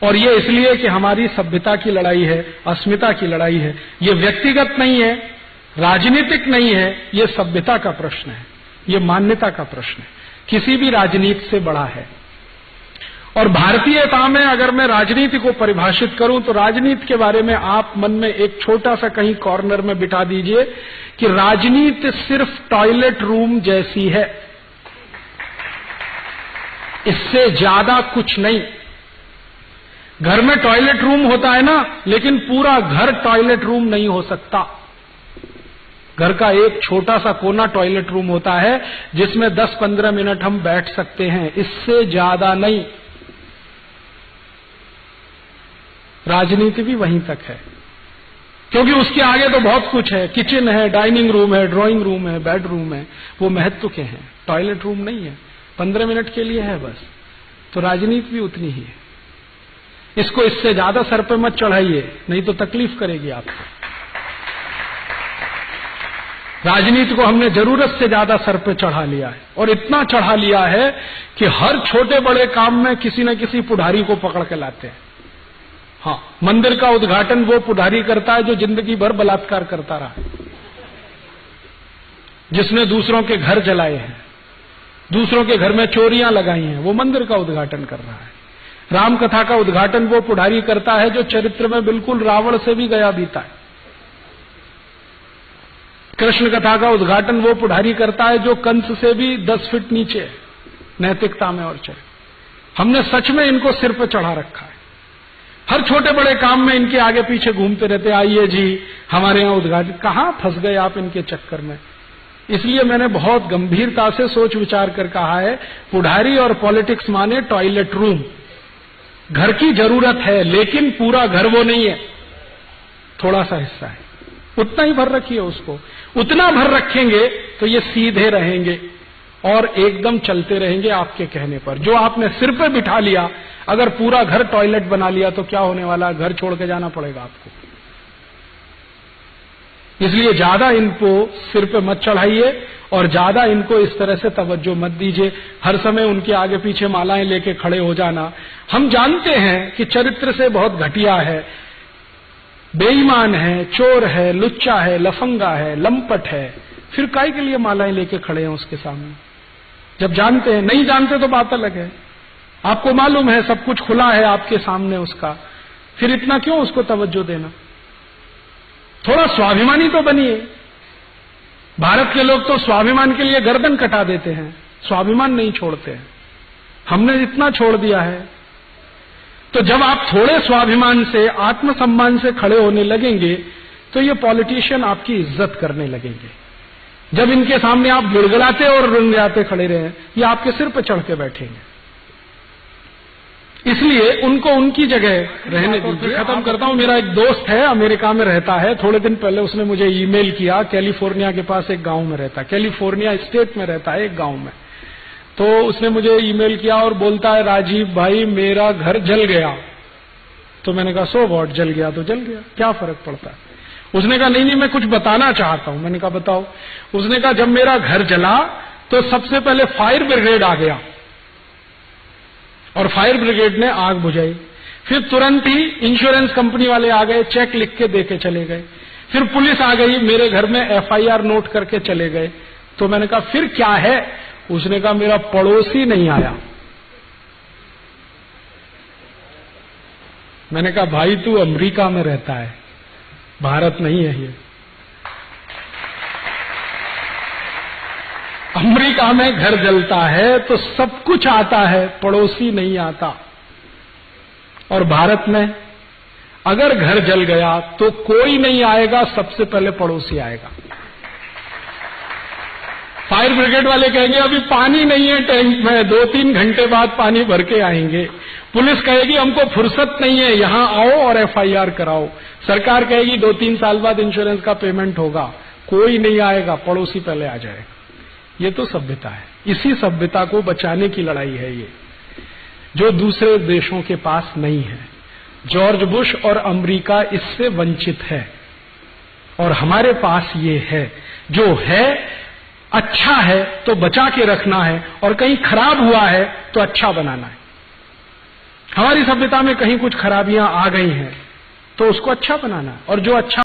और ये इसलिए कि हमारी सभ्यता की लड़ाई है, अस्मिता की लड़ाई है। ये व्यक्तिगत नहीं है, राजनीतिक नहीं है, ये सभ्यता का प्रश्न है, ये मान्यता का प्रश्न है, किसी भी राजनीति से बड़ा है। और भारतीयता में अगर मैं राजनीति को परिभाषित करूं तो राजनीति के बारे में आप मन में एक छोटा सा कहीं कॉर्नर में बिठा दीजिए कि राजनीति सिर्फ टॉयलेट रूम जैसी है, इससे ज्यादा कुछ नहीं। घर में टॉयलेट रूम होता है ना, लेकिन पूरा घर टॉयलेट रूम नहीं हो सकता। घर का एक छोटा सा कोना टॉयलेट रूम होता है जिसमें 10-15 मिनट हम बैठ सकते हैं, इससे ज्यादा नहीं। राजनीति भी वहीं तक है, क्योंकि उसके आगे तो बहुत कुछ है, किचन है, डाइनिंग रूम है, ड्राइंग रूम है, बेडरूम है, वो महत्व के हैं, टॉयलेट रूम नहीं है, 15 मिनट के लिए है बस। तो राजनीति भी उतनी ही है। इसको इससे ज्यादा सर पे मत चढ़ाइए, नहीं तो तकलीफ करेगी आपको। राजनीति को हमने जरूरत से ज्यादा सर पे चढ़ा लिया है, और इतना चढ़ा लिया है कि हर छोटे बड़े काम में किसी न किसी पुढ़ारी को पकड़ के लाते हैं। हाँ, मंदिर का उद्घाटन वो पुढ़ारी करता है जो जिंदगी भर बलात्कार करता रहा, जिसने दूसरों के घर जलाए हैं, दूसरों के घर में चोरियां लगाई हैं, वो मंदिर का उद्घाटन कर रहा है। राम कथा का उद्घाटन वो पुढ़ारी करता है जो चरित्र में बिल्कुल रावण से भी गया बीता है। कृष्ण कथा का उद्घाटन वो पुढ़ारी करता है जो कंस से भी 10 फीट नीचे है नैतिकता में और चरित्र। हमने सच में इनको सिर पर चढ़ा रखा है, हर छोटे बड़े काम में इनके आगे पीछे घूमते रहते, आइए जी हमारे यहां उद्घाटन। कहां फंस गए आप इनके चक्कर में। इसलिए मैंने बहुत गंभीरता से सोच विचार कर कहा है, पुढ़ारी और पॉलिटिक्स माने टॉयलेट रूम। घर की जरूरत है, लेकिन पूरा घर वो नहीं है, थोड़ा सा हिस्सा है, उतना ही भर रखिए उसको। उतना भर रखेंगे तो ये सीधे रहेंगे और एकदम चलते रहेंगे आपके कहने पर। जो आपने सिर पे बिठा लिया, अगर पूरा घर टॉयलेट बना लिया तो क्या होने वाला, घर छोड़ के जाना पड़ेगा आपको। इसलिए ज्यादा इनको सिर पे मत चढ़ाइए और ज्यादा इनको इस तरह से तवज्जो मत दीजिए, हर समय उनके आगे पीछे मालाएं लेके खड़े हो जाना। हम जानते हैं कि चरित्र से बहुत घटिया है, बेईमान है, चोर है, लुच्चा है, लफंगा है, लंपट है, फिर काहे के लिए मालाएं लेके खड़े हैं उसके सामने। जब जानते हैं, नहीं जानते तो बात अलग है। आपको मालूम है सब कुछ खुला है आपके सामने उसका, फिर इतना क्यों उसको तवज्जो देना। थोड़ा स्वाभिमानी तो बनिए। भारत के लोग तो स्वाभिमान के लिए गर्दन कटा देते हैं, स्वाभिमान नहीं छोड़ते हैं। हमने इतना छोड़ दिया है। तो जब आप थोड़े स्वाभिमान से, आत्मसम्मान से खड़े होने लगेंगे तो ये पॉलिटिशियन आपकी इज्जत करने लगेंगे। जब इनके सामने आप गिड़गिड़ाते और रंगराते खड़े रहे, ये आपके सिर पर चढ़ के बैठेंगे। इसलिए उनको उनकी जगह रहने दीजिए। खत्म करता हूं। मेरा एक दोस्त है, अमेरिका में रहता है। थोड़े दिन पहले उसने मुझे ईमेल किया, कैलिफोर्निया के पास एक गांव में रहता है, कैलिफोर्निया स्टेट में रहता है एक गांव में। तो उसने मुझे ईमेल किया और बोलता है, राजीव भाई मेरा घर जल गया। तो मैंने कहा सो व्हाट, जल गया तो जल गया, क्या फर्क पड़ता है। उसने कहा नहीं मैं कुछ बताना चाहता हूं। मैंने कहा बताओ। उसने कहा जब मेरा घर जला तो सबसे पहले फायर ब्रिगेड आ गया और फायर ब्रिगेड ने आग बुझाई। फिर तुरंत ही इंश्योरेंस कंपनी वाले आ गए, चेक लिख के देके चले गए। फिर पुलिस आ गई, मेरे घर में FIR नोट करके चले गए। तो मैंने कहा फिर क्या है। उसने कहा मेरा पड़ोसी नहीं आया। मैंने कहा भाई तू अमेरिका में रहता है, भारत नहीं है ये। अमेरिका में घर जलता है तो सब कुछ आता है, पड़ोसी नहीं आता। और भारत में अगर घर जल गया तो कोई नहीं आएगा, सबसे पहले पड़ोसी आएगा। फायर ब्रिगेड वाले कहेंगे अभी पानी नहीं है टैंक में, 2-3 घंटे बाद पानी भर के आएंगे। पुलिस कहेगी हमको फुर्सत नहीं है, यहां आओ और FIR कराओ। सरकार कहेगी 2-3 साल बाद इंश्योरेंस का पेमेंट होगा। कोई नहीं आएगा, पड़ोसी पहले आ जाएगा। ये तो सभ्यता है। इसी सभ्यता को बचाने की लड़ाई है ये, जो दूसरे देशों के पास नहीं है। जॉर्ज बुश और अमेरिका इससे वंचित है और हमारे पास ये है। जो है अच्छा है तो बचा के रखना है और कहीं खराब हुआ है तो अच्छा बनाना है। हमारी सभ्यता में कहीं कुछ खराबियां आ गई हैं तो उसको अच्छा बनाना, और जो अच्छा